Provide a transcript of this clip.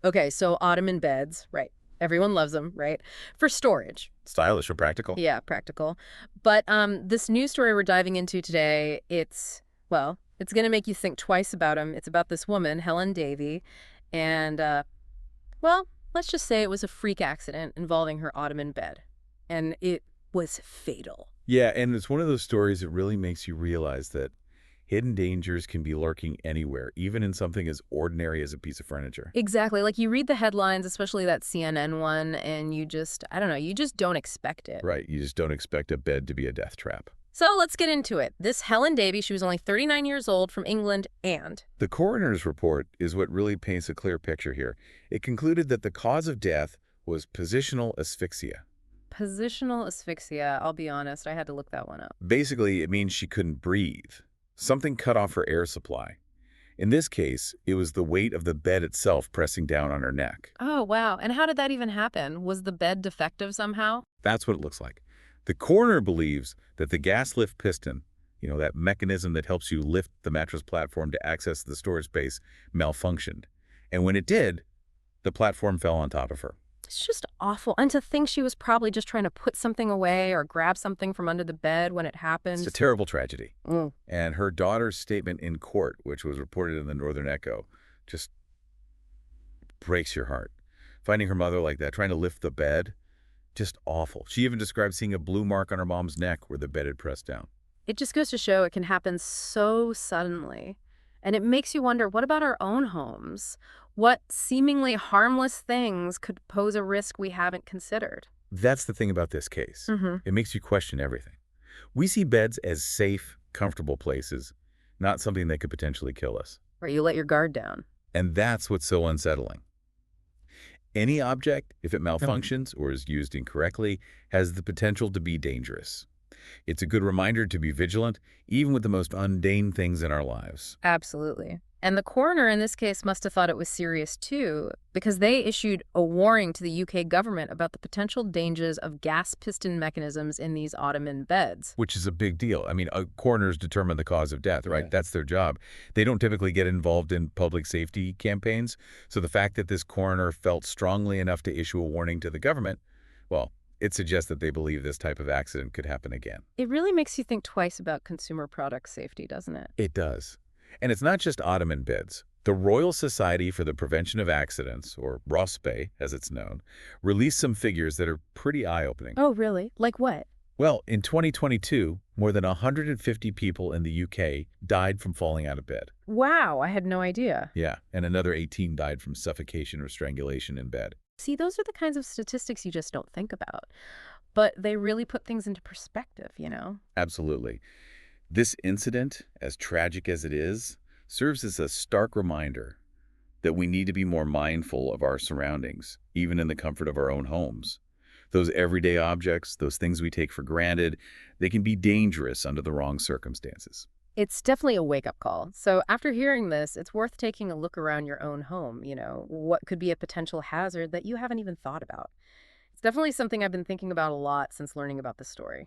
Okay, so ottoman beds, right. Everyone loves them, right? For storage. Stylish or practical? Yeah, practical. But this news story we're diving into today, it's going to make you think twice about them. It's about this woman, Helen Davey, and, well, let's just say it was a freak accident involving her ottoman bed. And it was fatal. Yeah, and it's one of those stories that really makes you realize that hidden dangers can be lurking anywhere, even in something as ordinary as a piece of furniture. Exactly. Like you read the headlines, especially that CNN one, and I don't know, you just don't expect it. Right, you just don't expect a bed to be a death trap. So let's get into it. This Helen Davey, she was only 39 years old, from England, and The coroner's report is what really paints a clear picture here. It concluded that the cause of death was positional asphyxia. positional asphyxia. I'll be honest, I had to look that one up. Basically, it means she couldn't breathe. Something cut off her air supply. In this case, it was the weight of the bed itself pressing down on her neck. Oh, wow. And how did that even happen? Was the bed defective somehow? That's what it looks like. The coroner believes that the gas lift piston, that mechanism that helps you lift the mattress platform to access the storage space, malfunctioned. And when it did, the platform fell on top of her. It's just awful. And to think she was probably just trying to put something away or grab something from under the bed when it It's a happened. terrible tragedy. Mm. And her daughter's statement in court, which was reported in the Northern Echo, just breaks your heart. Finding her mother like that, trying to lift the bed, just awful. She even described seeing a blue mark on her mom's neck where the bed had pressed down. It just goes to show it can happen so suddenly. And it makes you wonder, what about our own homes? What seemingly harmless things could pose a risk we haven't considered? That's the thing about this case. Mm-hmm. It makes you question everything. We see beds as safe, comfortable places, not something that could potentially kill us. Or you let your guard down. And that's what's so unsettling. Any object, if it malfunctions or is used incorrectly, has the potential to be dangerous. It's a good reminder to be vigilant, even with the most mundane things in our lives. Absolutely. And the coroner in this case must have thought it was serious too, because they issued a warning to the UK government about the potential dangers of gas piston mechanisms in these ottoman beds. Which is a big deal. I mean, coroners determine the cause of death, right? Yeah. That's their job. They don't typically get involved in public safety campaigns. So the fact that this coroner felt strongly enough to issue a warning to the government, well, it suggests that they believe this type of accident could happen again. It really makes you think twice about consumer product safety, doesn't it? It does. And it's not just ottoman beds. The Royal Society for the Prevention of Accidents, or ROSPE as it's known, released some figures that are pretty eye-opening. Oh, really? Like what? Well, in 2022, more than 150 people in the UK died from falling out of bed. Wow, I had no idea. Yeah, and another 18 died from suffocation or strangulation in bed. See, those are the kinds of statistics you just don't think about. But they really put things into perspective, you know? Absolutely. This incident, as tragic as it is, serves as a stark reminder that we need to be more mindful of our surroundings, even in the comfort of our own homes. Those everyday objects, those things we take for granted, they can be dangerous under the wrong circumstances. It's definitely a wake-up call. So after hearing this, it's worth taking a look around your own home, what could be a potential hazard that you haven't even thought about. It's definitely something I've been thinking about a lot since learning about this story.